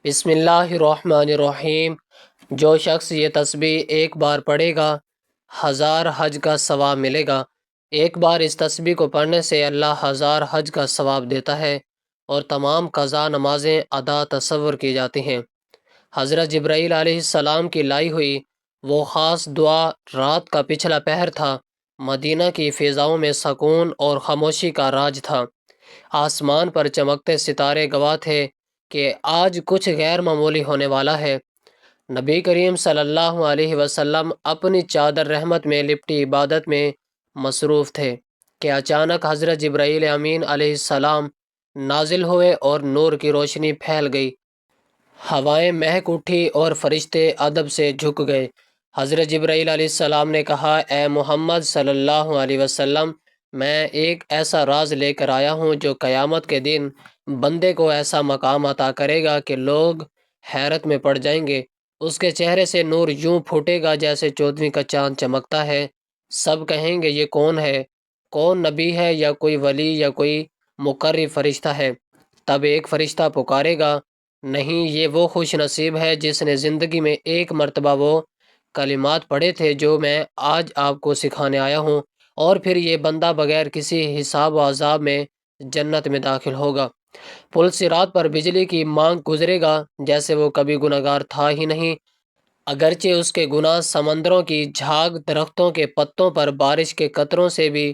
بسم اللہ الرحمن الرحیم۔ جو شخص یہ تسبیح ایک بار پڑھے گا 1000 حج کا ثواب ملے گا۔ ایک بار اس تسبیح کو پڑھنے سے اللہ 1000 حج کا ثواب دیتا ہے اور تمام قضا نمازیں ادا تصور کی جاتی ہیں۔ حضرت جبرائیل علیہ السلام کی لائی ہوئی وہ خاص دعا رات کا پچھلا پہر تھا۔ مدینہ کی فضاؤں میں سکون اور خاموشی کا راج تھا۔ آسمان پر چمکتے ستارے گواہ تھے کہ آج کچھ غیر معمولی ہونے والا ہے۔ نبی کریم صلی اللہ علیہ وسلم اپنی چادر رحمت میں لپٹی عبادت میں مصروف تھے کہ اچانک حضرت جبرائیل امین علیہ السلام نازل ہوئے اور نور کی روشنی پھیل گئی۔ ہوائیں مہک اٹھی اور فرشتے ادب سے جھک گئے۔ حضرت جبرائیل علیہ السلام نے کہا، اے محمد صلی اللہ علیہ وسلم، میں ایک ایسا راز لے کر آیا ہوں جو قیامت کے دن بندے کو ایسا مقام عطا کرے گا کہ لوگ حیرت میں پڑ جائیں گے۔ اس کے چہرے سے نور یوں پھوٹے گا جیسے چودھویں کا چاند چمکتا ہے۔ سب کہیں گے یہ کون ہے؟ کون نبی ہے یا کوئی ولی یا کوئی مقرب فرشتہ ہے؟ تب ایک فرشتہ پکارے گا، نہیں، یہ وہ خوش نصیب ہے جس نے زندگی میں ایک مرتبہ وہ کلمات پڑھے تھے جو میں آج آپ کو سکھانے آیا ہوں، اور پھر یہ بندہ بغیر کسی حساب و عذاب میں جنت میں داخل ہوگا۔ پل صراط پر بجلی کی مانگ گزرے گا جیسے وہ کبھی گنہگار تھا ہی نہیں، اگرچہ اس کے گناہ سمندروں کی جھاگ، درختوں کے پتوں پر بارش کے قطروں سے بھی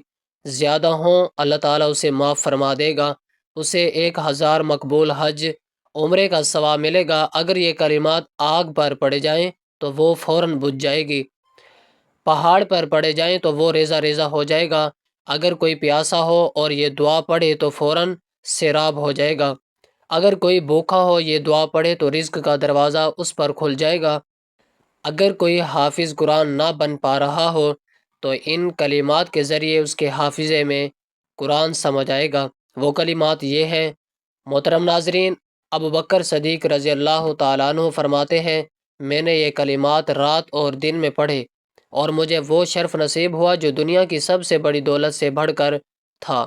زیادہ ہوں، اللہ تعالیٰ اسے معاف فرما دے گا۔ اسے 1000 مقبول حج عمرے کا ثواب ملے گا۔ اگر یہ کلمات آگ پر پڑے جائیں تو وہ فوراً بجھ جائے گی، پہاڑ پر پڑے جائیں تو وہ ریزہ ریزہ ہو جائے گا، اگر کوئی پیاسا ہو اور یہ دعا پڑھے تو فوراً سیراب ہو جائے گا، اگر کوئی بھوکا ہو یہ دعا پڑھے تو رزق کا دروازہ اس پر کھل جائے گا، اگر کوئی حافظ قرآن نہ بن پا رہا ہو تو ان کلمات کے ذریعے اس کے حافظے میں قرآن سمجھ آئے گا۔ وہ کلمات یہ ہیں۔ محترم ناظرین، ابو بکر صدیق رضی اللہ تعالیٰ عنہ فرماتے ہیں، میں نے یہ کلمات رات اور دن میں پڑھے اور مجھے وہ شرف نصیب ہوا جو دنیا کی سب سے بڑی دولت سے بڑھ کر تھا۔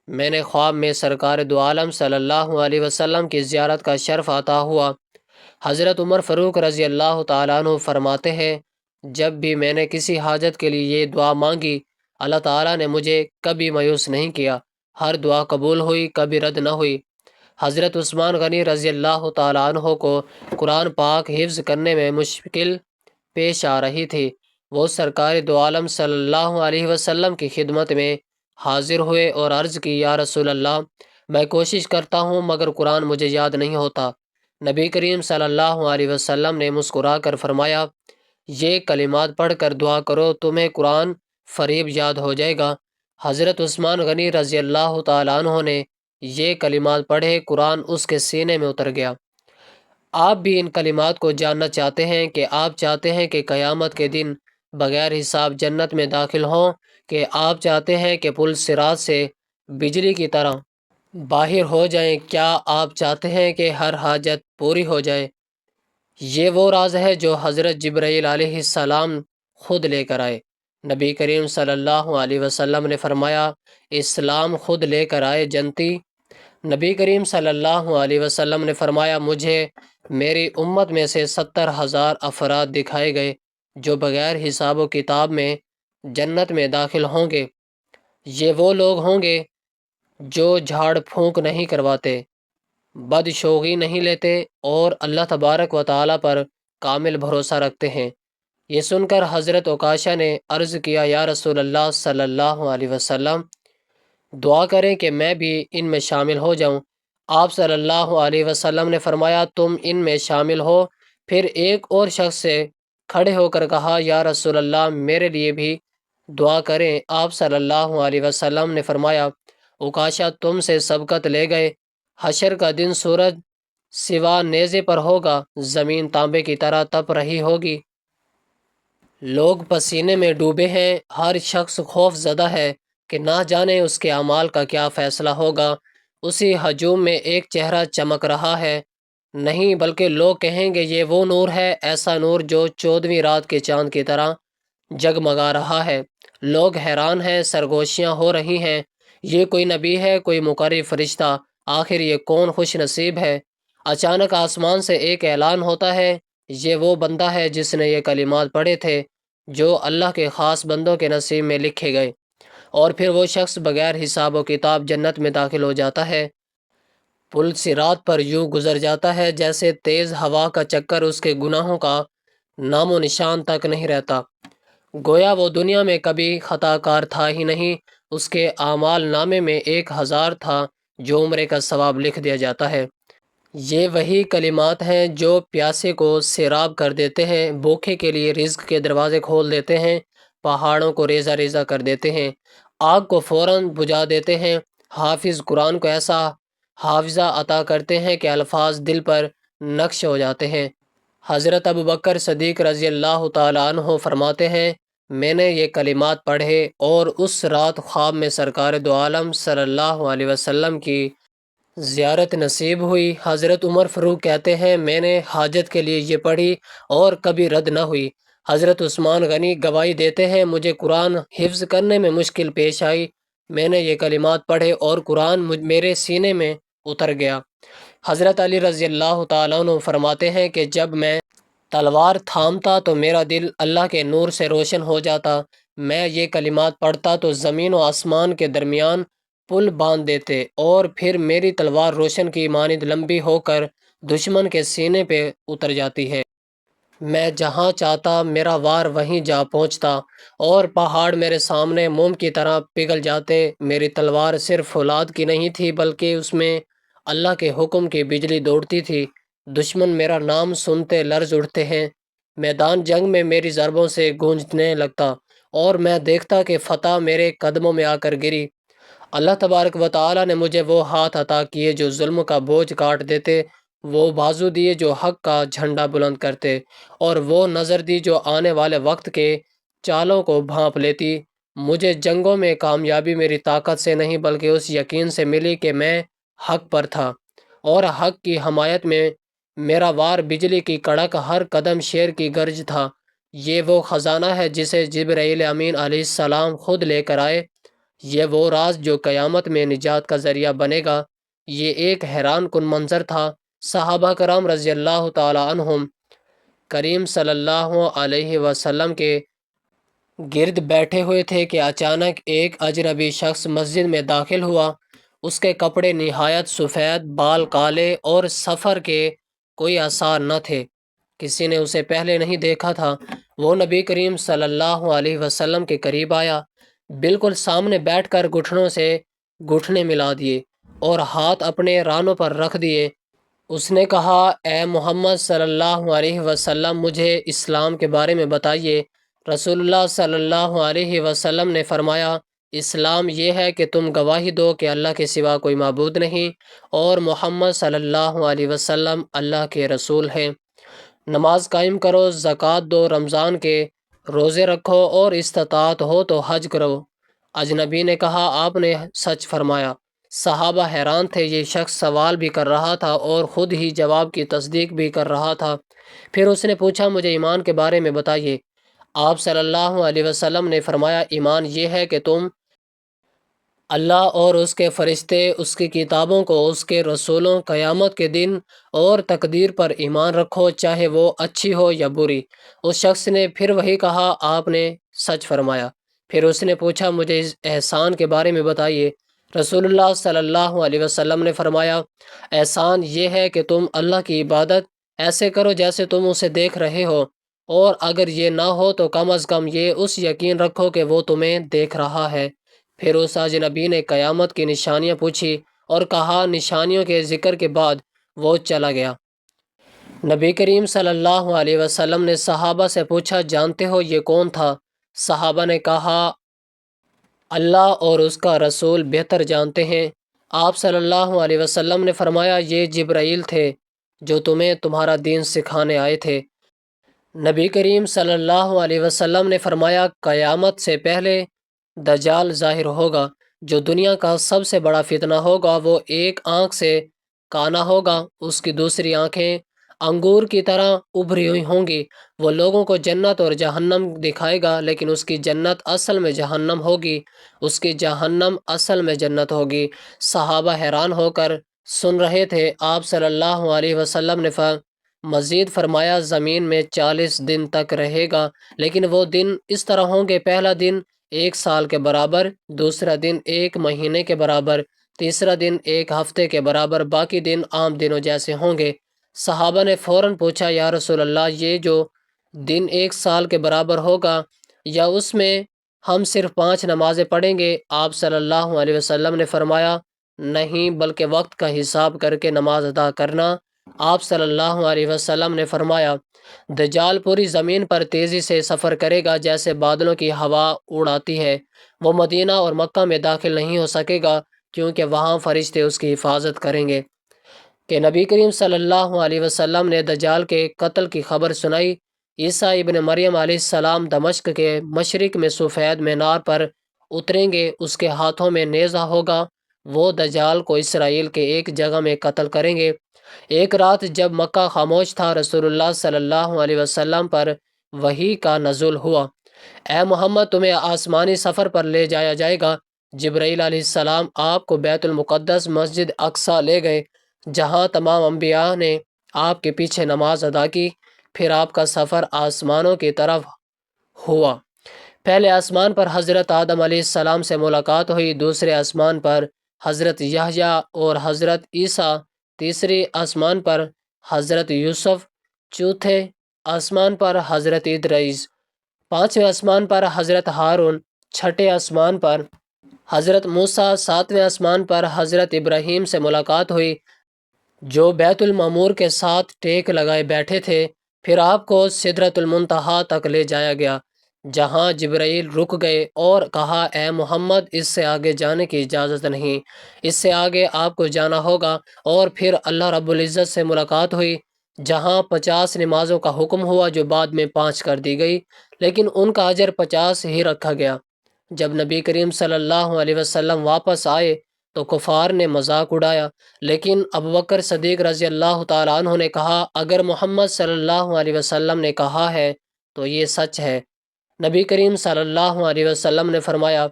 میں نے خواب میں سرکار دو عالم صلی اللہ علیہ وسلم کی زیارت کا شرف عطا ہوا۔ حضرت عمر فاروق رضی اللہ تعالیٰ عنہ فرماتے ہیں، جب بھی میں نے کسی حاجت کے لیے یہ دعا مانگی، اللہ تعالیٰ نے مجھے کبھی مایوس نہیں کیا، ہر دعا قبول ہوئی، کبھی رد نہ ہوئی۔ حضرت عثمان غنی رضی اللہ تعالیٰ عنہ کو قرآن پاک حفظ کرنے میں مشکل پیش آ رہی تھی۔ وہ سرکار دو عالم صلی اللہ علیہ وسلم کی خدمت میں حاضر ہوئے اور عرض کی، یا رسول اللہ، میں کوشش کرتا ہوں مگر قرآن مجھے یاد نہیں ہوتا۔ نبی کریم صلی اللہ علیہ وسلم نے مسکرا کر فرمایا، یہ کلمات پڑھ کر دعا کرو، تمہیں قرآن فریب یاد ہو جائے گا۔ حضرت عثمان غنی رضی اللہ تعالیٰ عنہ نے یہ کلمات پڑھے، قرآن اس کے سینے میں اتر گیا۔ آپ بھی ان کلمات کو جاننا چاہتے ہیں کہ آپ چاہتے ہیں کہ قیامت کے دن بغیر حساب جنت میں داخل ہوں، کہ آپ چاہتے ہیں کہ پل صراط سے بجلی کی طرح باہر ہو جائیں، کیا آپ چاہتے ہیں کہ ہر حاجت پوری ہو جائے؟ یہ وہ راز ہے جو حضرت جبرائیل علیہ السلام خود لے کر آئے۔ نبی کریم صلی اللہ علیہ وسلم نے فرمایا، اسلام خود لے کر آئے جنتی۔ نبی کریم صلی اللہ علیہ وسلم نے فرمایا، مجھے میری امت میں سے 70,000 افراد دکھائے گئے جو بغیر حساب و کتاب میں جنت میں داخل ہوں گے۔ یہ وہ لوگ ہوں گے جو جھاڑ پھونک نہیں کرواتے، بدشوغی نہیں لیتے اور اللہ تبارک و تعالیٰ پر کامل بھروسہ رکھتے ہیں۔ یہ سن کر حضرت عکاشہ نے عرض کیا، یا رسول اللہ صلی اللہ علیہ وسلم، دعا کریں کہ میں بھی ان میں شامل ہو جاؤں۔ آپ صلی اللہ علیہ وسلم نے فرمایا، تم ان میں شامل ہو۔ پھر ایک اور شخص سے کھڑے ہو کر کہا، یا رسول اللہ، میرے لیے بھی دعا کریں۔ آپ صلی اللہ علیہ وسلم نے فرمایا، عکاشہ تم سے سبقت لے گئے، حشر کا دن سورج سوا نیزے پر ہوگا، زمین تانبے کی طرح تپ رہی ہوگی، لوگ پسینے میں ڈوبے ہیں، ہر شخص خوف زدہ ہے کہ نہ جانے اس کے اعمال کا کیا فیصلہ ہوگا۔ اسی ہجوم میں ایک چہرہ چمک رہا ہے، نہیں بلکہ لوگ کہیں گے یہ وہ نور ہے، ایسا نور جو 14ویں رات کے چاند کی طرح جگمگا رہا ہے۔ لوگ حیران ہیں، سرگوشیاں ہو رہی ہیں، یہ کوئی نبی ہے، کوئی مقرب فرشتہ، آخر یہ کون خوش نصیب ہے؟ اچانک آسمان سے ایک اعلان ہوتا ہے، یہ وہ بندہ ہے جس نے یہ کلمات پڑھے تھے جو اللہ کے خاص بندوں کے نصیب میں لکھے گئے، اور پھر وہ شخص بغیر حساب و کتاب جنت میں داخل ہو جاتا ہے۔ پل صراط پر یوں گزر جاتا ہے جیسے تیز ہوا کا چکر، اس کے گناہوں کا نام و نشان تک نہیں رہتا، گویا وہ دنیا میں کبھی خطا کار تھا ہی نہیں۔ اس کے اعمال نامے میں 1000 تھا جو عمرے کا ثواب لکھ دیا جاتا ہے۔ یہ وہی کلمات ہیں جو پیاسے کو سیراب کر دیتے ہیں، بھوکے کے لیے رزق کے دروازے کھول دیتے ہیں، پہاڑوں کو ریزہ ریزہ کر دیتے ہیں، آگ کو فوراً بجھا دیتے ہیں۔ حافظ قرآن کو ایسا حافظہ عطا کرتے ہیں کہ الفاظ دل پر نقش ہو جاتے ہیں۔ حضرت ابوبکر صدیق رضی اللہ تعالیٰ عنہ فرماتے ہیں، میں نے یہ کلمات پڑھے اور اس رات خواب میں سرکار دو عالم صلی اللہ علیہ وسلم کی زیارت نصیب ہوئی۔ حضرت عمر فاروق کہتے ہیں، میں نے حاجت کے لیے یہ پڑھی اور کبھی رد نہ ہوئی۔ حضرت عثمان غنی گواہی دیتے ہیں، مجھے قرآن حفظ کرنے میں مشکل پیش آئی، میں نے یہ کلمات پڑھے اور قرآن میرے سینے میں اتر گیا۔ حضرت علی رضی اللہ تعالیٰ عنہ فرماتے ہیں کہ جب میں تلوار تھامتا تو میرا دل اللہ کے نور سے روشن ہو جاتا، میں یہ کلمات پڑھتا تو زمین و آسمان کے درمیان پل باندھ دیتے اور پھر میری تلوار روشن کی مانند لمبی ہو کر دشمن کے سینے پہ اتر جاتی ہے، میں جہاں چاہتا میرا وار وہیں جا پہنچتا اور پہاڑ میرے سامنے موم کی طرح پگھل جاتے۔ میری تلوار صرف فولاد کی نہیں تھی بلکہ اس میں اللہ کے حکم کی بجلی دوڑتی تھی، دشمن میرا نام سنتے لرز اٹھتے ہیں، میدان جنگ میں میری ضربوں سے گونجنے لگتا اور میں دیکھتا کہ فتح میرے قدموں میں آ کر گری۔ اللہ تبارک و تعالیٰ نے مجھے وہ ہاتھ عطا کیے جو ظلم کا بوجھ کاٹ دیتے، وہ بازو دیے جو حق کا جھنڈا بلند کرتے، اور وہ نظر دی جو آنے والے وقت کے چالوں کو بھانپ لیتی۔ مجھے جنگوں میں کامیابی میری طاقت سے نہیں بلکہ اس یقین سے ملی کہ میں حق پر تھا، اور حق کی حمایت میں میرا وار بجلی کی کڑک، ہر قدم شیر کی گرج تھا۔ یہ وہ خزانہ ہے جسے جبرائیل امین علیہ السلام خود لے کر آئے، یہ وہ راز جو قیامت میں نجات کا ذریعہ بنے گا۔ یہ ایک حیران کن منظر تھا۔ صحابہ کرام رضی اللہ تعالی عنہم کریم صلی اللہ علیہ وسلم کے گرد بیٹھے ہوئے تھے کہ اچانک ایک اجنبی شخص مسجد میں داخل ہوا۔ اس کے کپڑے نہایت سفید، بال کالے اور سفر کے کوئی آثار نہ تھے، کسی نے اسے پہلے نہیں دیکھا تھا۔ وہ نبی کریم صلی اللہ علیہ وسلم کے قریب آیا، بالکل سامنے بیٹھ کر گھٹنوں سے گھٹنے ملا دیے اور ہاتھ اپنے رانوں پر رکھ دیے۔ اس نے کہا، اے محمد صلی اللہ علیہ وسلم، مجھے اسلام کے بارے میں بتائیے۔ رسول اللہ صلی اللہ علیہ وسلم نے فرمایا، اسلام یہ ہے کہ تم گواہی دو کہ اللہ کے سوا کوئی معبود نہیں اور محمد صلی اللہ علیہ وسلم اللہ کے رسول ہیں، نماز قائم کرو، زکوٰۃ دو، رمضان کے روزے رکھو اور استطاعت ہو تو حج کرو۔ اجنبی نے کہا، آپ نے سچ فرمایا۔ صحابہ حیران تھے، یہ شخص سوال بھی کر رہا تھا اور خود ہی جواب کی تصدیق بھی کر رہا تھا۔ پھر اس نے پوچھا، مجھے ایمان کے بارے میں بتائیے۔ آپ صلی اللہ علیہ وسلم نے فرمایا، ایمان یہ ہے کہ تم اللہ اور اس کے فرشتے، اس کی کتابوں کو، اس کے رسولوں، قیامت کے دن اور تقدیر پر ایمان رکھو، چاہے وہ اچھی ہو یا بری۔ اس شخص نے پھر وہی کہا، آپ نے سچ فرمایا۔ پھر اس نے پوچھا، مجھے اس احسان کے بارے میں بتائیے۔ رسول اللہ صلی اللہ علیہ وسلم نے فرمایا، احسان یہ ہے کہ تم اللہ کی عبادت ایسے کرو جیسے تم اسے دیکھ رہے ہو، اور اگر یہ نہ ہو تو کم از کم یہ اس یقین رکھو کہ وہ تمہیں دیکھ رہا ہے۔ پھر اس اجنبی نے قیامت کی نشانیاں پوچھی اور کہا، نشانیوں کے ذکر کے بعد وہ چلا گیا۔ نبی کریم صلی اللہ علیہ وسلم نے صحابہ سے پوچھا، جانتے ہو یہ کون تھا؟ صحابہ نے کہا، اللہ اور اس کا رسول بہتر جانتے ہیں۔ آپ صلی اللہ علیہ وسلم نے فرمایا، یہ جبرائیل تھے جو تمہیں تمہارا دین سکھانے آئے تھے۔ نبی کریم صلی اللہ علیہ وسلم نے فرمایا، قیامت سے پہلے دجال ظاہر ہوگا، جو دنیا کا سب سے بڑا فتنہ ہوگا۔ وہ ایک آنکھ سے کانا ہوگا، اس کی دوسری آنکھیں انگور کی طرح ابھری ہوئی ہوں گی۔ وہ لوگوں کو جنت اور جہنم دکھائے گا، لیکن اس کی جنت اصل میں جہنم ہوگی، اس کی جہنم اصل میں جنت ہوگی۔ صحابہ حیران ہو کر سن رہے تھے۔ آپ صلی اللہ علیہ وسلم نے مزید فرمایا زمین میں 40 دن تک رہے گا، لیکن وہ دن اس طرح ہوں گے: پہلا دن 1 سال کے برابر، دوسرا دن 1 مہینے کے برابر، تیسرا دن 1 ہفتے کے برابر، باقی دن عام دنوں جیسے ہوں گے۔ صحابہ نے فوراً پوچھا، یا رسول اللہ، یہ جو دن 1 سال کے برابر ہوگا، یا اس میں ہم صرف 5 نمازیں پڑھیں گے؟ آپ صلی اللہ علیہ وسلم نے فرمایا، نہیں، بلکہ وقت کا حساب کر کے نماز ادا کرنا۔ آپ صلی اللہ علیہ وسلم نے فرمایا، دجال پوری زمین پر تیزی سے سفر کرے گا جیسے بادلوں کی ہوا اڑاتی ہے۔ وہ مدینہ اور مکہ میں داخل نہیں ہو سکے گا، کیونکہ وہاں فرشتے اس کی حفاظت کریں گے۔ کہ نبی کریم صلی اللہ علیہ وسلم نے دجال کے قتل کی خبر سنائی۔ عیسیٰ ابن مریم علیہ السلام دمشق کے مشرق میں سفید مینار پر اتریں گے، اس کے ہاتھوں میں نیزہ ہوگا۔ وہ دجال کو اسرائیل کے ایک جگہ میں قتل کریں گے۔ ایک رات جب مکہ خاموش تھا، رسول اللہ صلی اللہ علیہ وسلم پر وحی کا نزول ہوا: اے محمد، تمہیں آسمانی سفر پر لے جایا جائے گا۔ جبرائیل علیہ السلام آپ کو بیت المقدس مسجد اقصیٰ لے گئے، جہاں تمام انبیاء نے آپ کے پیچھے نماز ادا کی۔ پھر آپ کا سفر آسمانوں کی طرف ہوا۔ پہلے آسمان پر حضرت آدم علیہ السلام سے ملاقات ہوئی، دوسرے آسمان پر حضرت یحییٰ اور حضرت عیسیٰ، تیسری آسمان پر حضرت یوسف، چوتھے آسمان پر حضرت ادریس، پانچویں آسمان پر حضرت ہارون، چھٹے آسمان پر حضرت موسیٰ، ساتویں آسمان پر حضرت ابراہیم سے ملاقات ہوئی، جو بیت المعمور کے ساتھ ٹیک لگائے بیٹھے تھے۔ پھر آپ کو سدرۃ المنتہا تک لے جایا گیا، جہاں جبرائیل رک گئے اور کہا، اے محمد، اس سے آگے جانے کی اجازت نہیں، اس سے آگے آپ کو جانا ہوگا۔ اور پھر اللہ رب العزت سے ملاقات ہوئی، جہاں 50 نمازوں کا حکم ہوا، جو بعد میں 5 کر دی گئی، لیکن ان کا اجر 50 ہی رکھا گیا۔ جب نبی کریم صلی اللہ علیہ وسلم واپس آئے تو کفار نے مذاق اڑایا، لیکن ابوبکر صدیق رضی اللہ تعالیٰ عنہ نے کہا، اگر محمد صلی اللہ علیہ وسلم نے کہا ہے تو یہ سچ ہے۔ نبی کریم صلی اللہ علیہ وسلم نے فرمایا،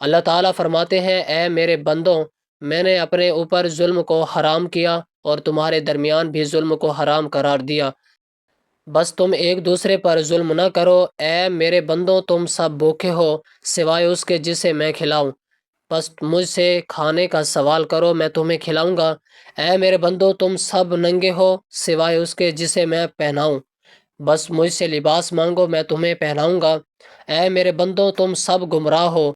اللہ تعالیٰ فرماتے ہیں، اے میرے بندوں، میں نے اپنے اوپر ظلم کو حرام کیا اور تمہارے درمیان بھی ظلم کو حرام قرار دیا، بس تم ایک دوسرے پر ظلم نہ کرو۔ اے میرے بندوں، تم سب بھوکے ہو سوائے اس کے جسے میں کھلاؤں، بس مجھ سے کھانے کا سوال کرو، میں تمہیں کھلاؤں گا۔ اے میرے بندو، تم سب ننگے ہو سوائے اس کے جسے میں پہناؤں، بس مجھ سے لباس مانگو، میں تمہیں پہناؤں گا۔ اے میرے بندو، تم سب گمراہ ہو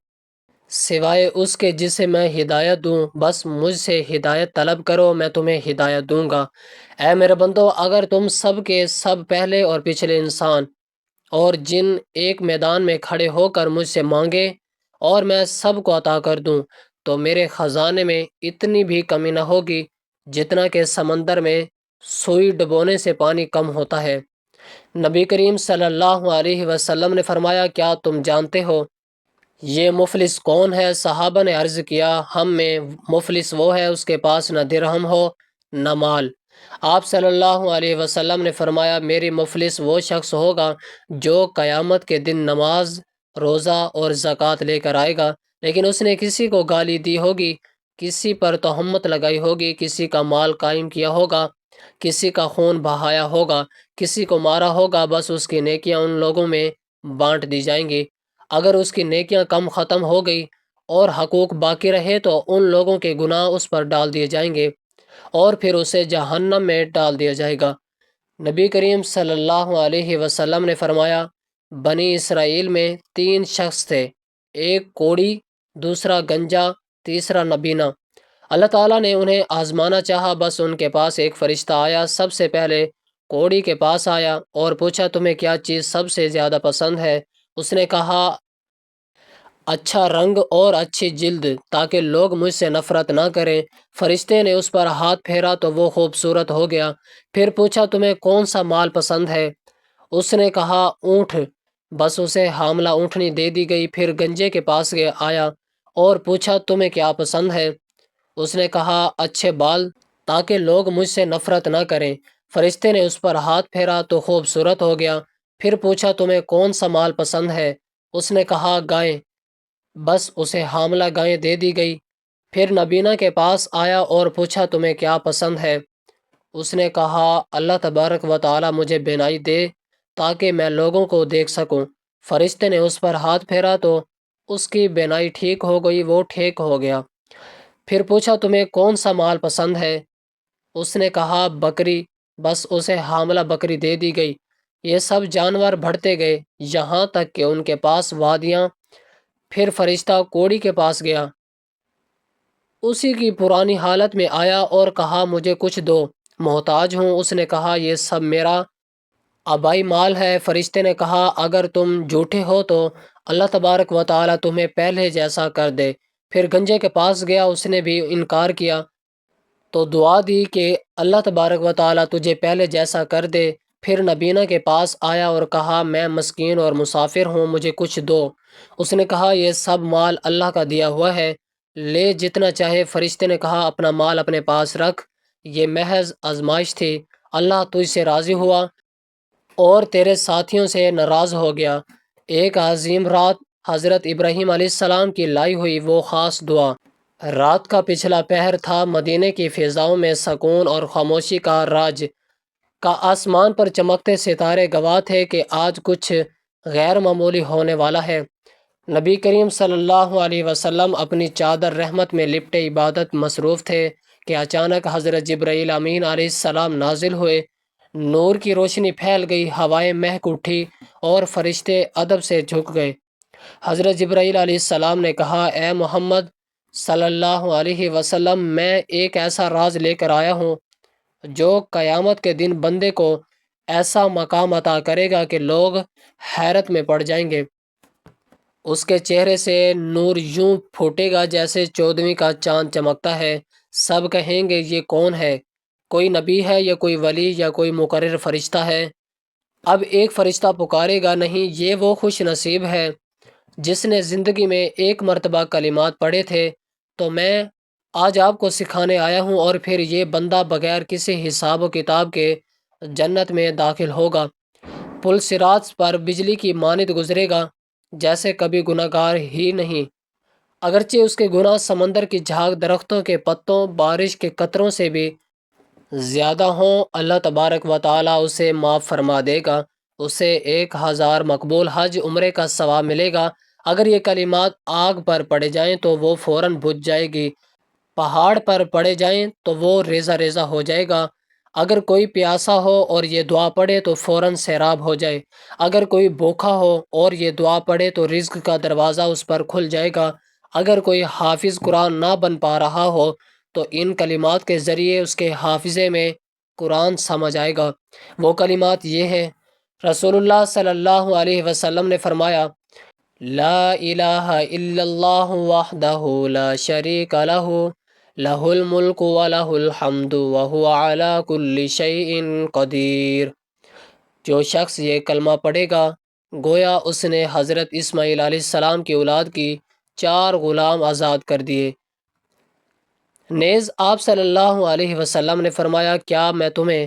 سوائے اس کے جسے میں ہدایت دوں، بس مجھ سے ہدایت طلب کرو، میں تمہیں ہدایت دوں گا۔ اے میرے بندو، اگر تم سب کے سب پہلے اور پچھلے انسان اور جن ایک میدان میں کھڑے ہو کر مجھ سے مانگے اور میں سب کو عطا کر دوں، تو میرے خزانے میں اتنی بھی کمی نہ ہوگی جتنا کہ سمندر میں سوئی ڈبونے سے پانی کم ہوتا ہے۔ نبی کریم صلی اللہ علیہ وسلم نے فرمایا، کیا تم جانتے ہو یہ مفلس کون ہے؟ صحابہ نے عرض کیا، ہم میں مفلس وہ ہے اس کے پاس نہ درہم ہو نہ مال۔ آپ صلی اللہ علیہ وسلم نے فرمایا، میری مفلس وہ شخص ہوگا جو قیامت کے دن نماز، روزہ اور زکوٰۃ لے کر آئے گا، لیکن اس نے کسی کو گالی دی ہوگی، کسی پر تہمت لگائی ہوگی، کسی کا مال قائم کیا ہوگا، کسی کا خون بہایا ہوگا، کسی کو مارا ہوگا، بس اس کی نیکیاں ان لوگوں میں بانٹ دی جائیں گی۔ اگر اس کی نیکیاں کم ختم ہو گئی اور حقوق باقی رہے تو ان لوگوں کے گناہ اس پر ڈال دیے جائیں گے اور پھر اسے جہنم میں ڈال دیا جائے گا۔ نبی کریم صلی اللہ علیہ وسلم نے فرمایا، بنی اسرائیل میں 3 شخص تھے، ایک کوڑی، دوسرا گنجا، تیسرا نبینا۔ اللہ تعالیٰ نے انہیں آزمانا چاہا، بس ان کے پاس ایک فرشتہ آیا، سب سے پہلے کوڑی کے پاس آیا اور پوچھا، تمہیں کیا چیز سب سے زیادہ پسند ہے؟ اس نے کہا، اچھا رنگ اور اچھی جلد، تاکہ لوگ مجھ سے نفرت نہ کریں۔ فرشتے نے اس پر ہاتھ پھیرا تو وہ خوبصورت ہو گیا۔ پھر پوچھا، تمہیں کون سا مال پسند ہے؟ اس نے کہا، اونٹ، بس اسے حاملہ اونٹنی دے دی گئی۔ پھر گنجے کے پاس آیا اور پوچھا، تمہیں کیا پسند ہے؟ اس نے کہا، اچھے بال، تاکہ لوگ مجھ سے نفرت نہ کریں۔ فرشتے نے اس پر ہاتھ پھیرا تو خوبصورت ہو گیا۔ پھر پوچھا، تمہیں کون سا مال پسند ہے؟ اس نے کہا، گائیں، بس اسے حاملہ گائیں دے دی گئی۔ پھر نبینا کے پاس آیا اور پوچھا تمہیں کیا پسند ہے؟ اس نے کہا اللہ تبارک و تعالی مجھے بینائی دے تاکہ میں لوگوں کو دیکھ سکوں۔ فرشتے نے اس پر ہاتھ پھیرا تو اس کی بینائی ٹھیک ہو گئی، وہ ٹھیک ہو گیا۔ پھر پوچھا تمہیں کون سا مال پسند ہے؟ اس نے کہا بکری، بس اسے حاملہ بکری دے دی گئی۔ یہ سب جانور بڑھتے گئے یہاں تک کہ ان کے پاس وادیاں۔ پھر فرشتہ کوڑی کے پاس گیا، اسی کی پرانی حالت میں آیا اور کہا مجھے کچھ دو، محتاج ہوں۔ اس نے کہا یہ سب میرا آبائی مال ہے۔ فرشتے نے کہا اگر تم جھوٹے ہو تو اللہ تبارک و تعالی تمہیں پہلے جیسا کر دے۔ پھر گنجے کے پاس گیا، اس نے بھی انکار کیا تو دعا دی کہ اللہ تبارک و تعالی تجھے پہلے جیسا کر دے۔ پھر نبینا کے پاس آیا اور کہا میں مسکین اور مسافر ہوں، مجھے کچھ دو۔ اس نے کہا یہ سب مال اللہ کا دیا ہوا ہے، لے جتنا چاہے۔ فرشتے نے کہا اپنا مال اپنے پاس رکھ، یہ محض آزمائش تھی، اللہ تجھ سے راضی ہوا اور تیرے ساتھیوں سے ناراض ہو گیا۔ ایک عظیم رات حضرت ابراہیم علیہ السلام کی لائی ہوئی وہ خاص دعا۔ رات کا پچھلا پہر تھا، مدینے کی فضاؤں میں سکون اور خاموشی کا راج کا آسمان پر چمکتے ستارے گواہ تھے کہ آج کچھ غیر معمولی ہونے والا ہے۔ نبی کریم صلی اللہ علیہ وسلم اپنی چادر رحمت میں لپٹے عبادت مصروف تھے کہ اچانک حضرت جبرائیل امین علیہ السلام نازل ہوئے۔ نور کی روشنی پھیل گئی، ہوائیں مہک اٹھی اور فرشتے ادب سے جھک گئے۔ حضرت جبرائیل علیہ السلام نے کہا اے محمد صلی اللہ علیہ وسلم، میں ایک ایسا راز لے کر آیا ہوں جو قیامت کے دن بندے کو ایسا مقام عطا کرے گا کہ لوگ حیرت میں پڑ جائیں گے۔ اس کے چہرے سے نور یوں پھوٹے گا جیسے 14ویں کا چاند چمکتا ہے۔ سب کہیں گے یہ کون ہے؟ کوئی نبی ہے یا کوئی ولی یا کوئی مقرر فرشتہ ہے؟ اب ایک فرشتہ پکارے گا نہیں، یہ وہ خوش نصیب ہے جس نے زندگی میں ایک مرتبہ کلمات پڑھے تھے، تو میں آج آپ کو سکھانے آیا ہوں، اور پھر یہ بندہ بغیر کسی حساب و کتاب کے جنت میں داخل ہوگا۔ پل صراط پر بجلی کی مانند گزرے گا جیسے کبھی گناہگار ہی نہیں، اگرچہ اس کے گناہ سمندر کی جھاگ، درختوں کے پتوں، بارش کے قطروں سے بھی زیادہ ہوں، اللہ تبارک و تعالی اسے معاف فرما دے گا۔ اسے 1000 مقبول حج عمرے کا ثواب ملے گا۔ اگر یہ کلمات آگ پر پڑے جائیں تو وہ فوراً بجھ جائے گی، پہاڑ پر پڑے جائیں تو وہ ریزہ ریزہ ہو جائے گا۔ اگر کوئی پیاسا ہو اور یہ دعا پڑھے تو فوراً سیراب ہو جائے۔ اگر کوئی بھوکا ہو اور یہ دعا پڑھے تو رزق کا دروازہ اس پر کھل جائے گا۔ اگر کوئی حافظ قرآن نہ بن پا رہا ہو تو ان کلمات کے ذریعے اس کے حافظے میں قرآن سمجھ آئے گا۔ وہ کلمات یہ ہیں، رسول اللہ صلی اللہ علیہ وسلم نے فرمایا لا الہ الا اللہ وحدہ لا شریک لہ لہ الملک ولہ الحمد وہو علی کل شیء قدیر۔ جو شخص یہ کلمہ پڑھے گا گویا اس نے حضرت اسماعیل علیہ السلام کی اولاد کی 4 غلام آزاد کر دیے۔ نیز آپ صلی اللہ علیہ وسلم نے فرمایا کیا میں تمہیں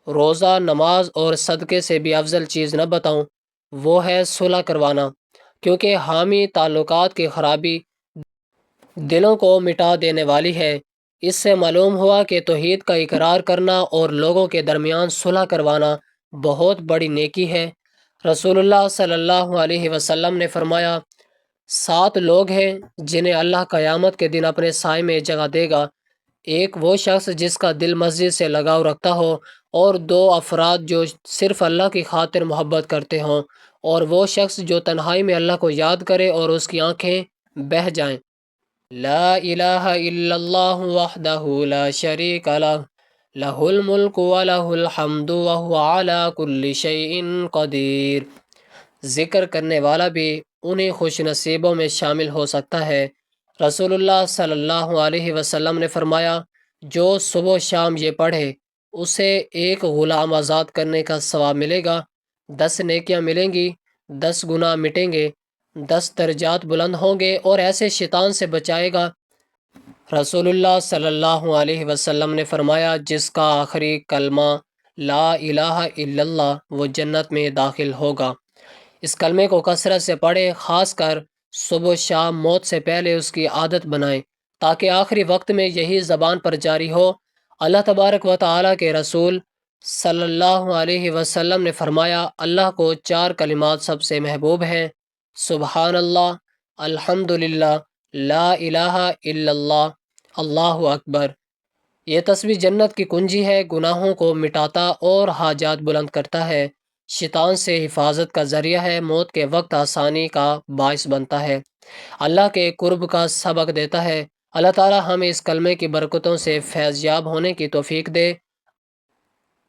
روزہ، نماز اور صدقے سے بھی افضل چیز نہ بتاؤں؟ وہ ہے صلح کروانا، کیونکہ حامی تعلقات کی خرابی دلوں کو مٹا دینے والی ہے۔ اس سے معلوم ہوا کہ توحید کا اقرار کرنا اور لوگوں کے درمیان صلح کروانا بہت بڑی نیکی ہے۔ رسول اللہ صلی اللہ علیہ وسلم نے فرمایا 7 لوگ ہیں جنہیں اللہ قیامت کے دن اپنے سائے میں جگہ دے گا۔ ایک وہ شخص جس کا دل مسجد سے لگاؤ رکھتا ہو، اور 2 افراد جو صرف اللہ کی خاطر محبت کرتے ہوں، اور وہ شخص جو تنہائی میں اللہ کو یاد کرے اور اس کی آنکھیں بہہ جائیں۔ لا الہ الا اللہ وحدہ لا شریک لہ لہ الملک ولہ الحمد وہو علی کل شیء قدیر۔ ذکر کرنے والا بھی انہیں خوش نصیبوں میں شامل ہو سکتا ہے۔ رسول اللہ صلی اللہ علیہ وسلم نے فرمایا جو صبح و شام یہ پڑھے اسے 1 غلام آزاد کرنے کا ثواب ملے گا، 10 نیکیاں ملیں گی، 10 گناہ مٹیں گے، 10 درجات بلند ہوں گے اور ایسے شیطان سے بچائے گا۔ رسول اللہ صلی اللہ علیہ وسلم نے فرمایا جس کا آخری کلمہ لا الہ الا اللہ وہ جنت میں داخل ہوگا۔ اس کلمے کو کثرت سے پڑھیں، خاص کر صبح و شام، موت سے پہلے اس کی عادت بنائیں تاکہ آخری وقت میں یہی زبان پر جاری ہو۔ اللہ تبارک و تعالیٰ کے رسول صلی اللہ علیہ وسلم نے فرمایا، اللہ کو 4 کلمات سب سے محبوب ہیں: سبحان اللہ، الحمد للہ، لا الہ الا اللہ، اللہ اکبر۔ یہ تسبیح جنت کی کنجی ہے، گناہوں کو مٹاتا اور حاجات بلند کرتا ہے، شیطان سے حفاظت کا ذریعہ ہے، موت کے وقت آسانی کا باعث بنتا ہے، اللہ کے قرب کا سبق دیتا ہے۔ اللہ تعالی ہمیں اس کلمے کی برکتوں سے فیض یاب ہونے کی توفیق دے،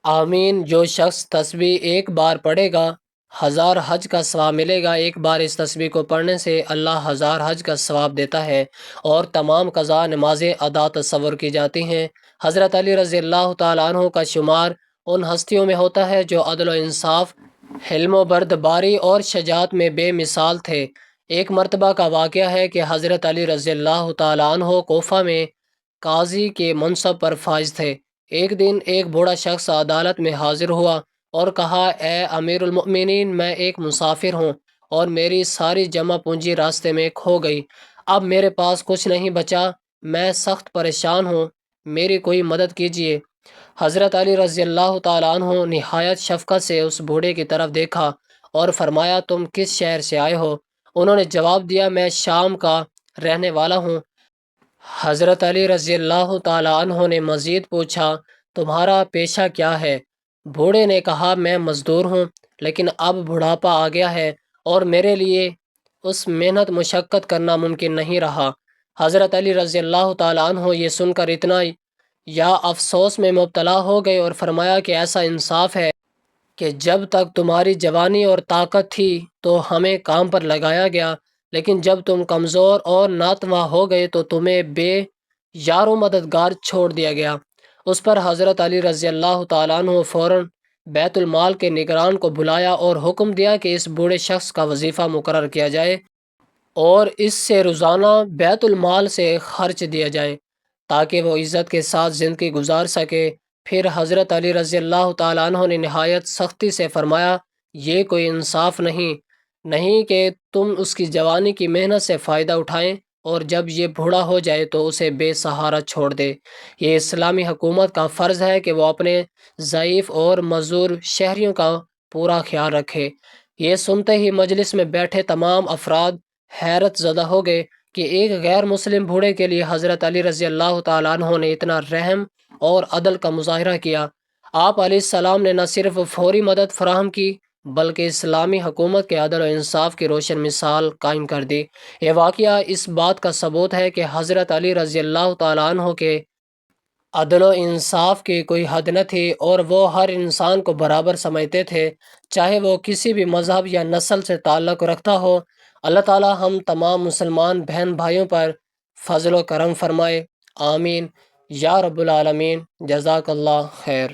آمین۔ جو شخص تسبیح ایک بار پڑھے گا 1000 حج کا ثواب ملے گا۔ ایک بار اس تسبیح کو پڑھنے سے اللہ 1000 حج کا ثواب دیتا ہے اور تمام قضا نمازیں ادا تصور کی جاتی ہیں۔ حضرت علی رضی اللہ تعالیٰ عنہ کا شمار ان ہستیوں میں ہوتا ہے جو عدل و انصاف، حلم و بردباری اور شجاعت میں بے مثال تھے۔ ایک مرتبہ کا واقعہ ہے کہ حضرت علی رضی اللہ تعالیٰ عنہ کوفہ میں قاضی کے منصب پر فائز تھے۔ ایک دن ایک بوڑھا شخص عدالت میں حاضر ہوا اور کہا، اے امیر المؤمنین، میں ایک مسافر ہوں اور میری ساری جمع پونجی راستے میں کھو گئی۔ اب میرے پاس کچھ نہیں بچا، میں سخت پریشان ہوں، میری کوئی مدد کیجیے۔ حضرت علی رضی اللہ تعالیٰ عنہ نہایت شفقت سے اس بوڑھے کی طرف دیکھا اور فرمایا، تم کس شہر سے آئے ہو؟ انہوں نے جواب دیا، میں شام کا رہنے والا ہوں۔ حضرت علی رضی اللہ تعالیٰ عنہ نے مزید پوچھا، تمہارا پیشہ کیا ہے؟ بوڑھے نے کہا، میں مزدور ہوں، لیکن اب بڑھاپا آ گیا ہے اور میرے لیے اس محنت مشقت کرنا ممکن نہیں رہا۔ حضرت علی رضی اللہ تعالیٰ عنہ یہ سن کر اتنا یا افسوس میں مبتلا ہو گئے اور فرمایا کہ ایسا انصاف ہے کہ جب تک تمہاری جوانی اور طاقت تھی تو ہمیں کام پر لگایا گیا، لیکن جب تم کمزور اور ناتواں ہو گئے تو تمہیں بے یار و مددگار چھوڑ دیا گیا۔ اس پر حضرت علی رضی اللہ تعالیٰ عنہ فوراً بیت المال کے نگران کو بلایا اور حکم دیا کہ اس بوڑھے شخص کا وظیفہ مقرر کیا جائے اور اس سے روزانہ بیت المال سے خرچ دیا جائے تاکہ وہ عزت کے ساتھ زندگی گزار سکے۔ پھر حضرت علی رضی اللہ تعالیٰ عنہ نے نہایت سختی سے فرمایا، یہ کوئی انصاف نہیں کہ تم اس کی جوانی کی محنت سے فائدہ اٹھائیں اور جب یہ بوڑھا ہو جائے تو اسے بے سہارا چھوڑ دے۔ یہ اسلامی حکومت کا فرض ہے کہ وہ اپنے ضعیف اور معذور شہریوں کا پورا خیال رکھے۔ یہ سنتے ہی مجلس میں بیٹھے تمام افراد حیرت زدہ ہو گئے کہ ایک غیر مسلم بوڑھے کے لیے حضرت علی رضی اللہ تعالیٰ عنہ نے اتنا رحم اور عدل کا مظاہرہ کیا۔ آپ علیہ السلام نے نہ صرف فوری مدد فراہم کی بلکہ اسلامی حکومت کے عدل و انصاف کی روشن مثال قائم کر دی۔ یہ واقعہ اس بات کا ثبوت ہے کہ حضرت علی رضی اللہ تعالیٰ عنہ کے عدل و انصاف کی کوئی حد نہ تھی اور وہ ہر انسان کو برابر سمجھتے تھے، چاہے وہ کسی بھی مذہب یا نسل سے تعلق رکھتا ہو۔ اللہ تعالی ہم تمام مسلمان بہن بھائیوں پر فضل و کرم فرمائے، آمین یا رب العالمین۔ جزاک اللہ خیر۔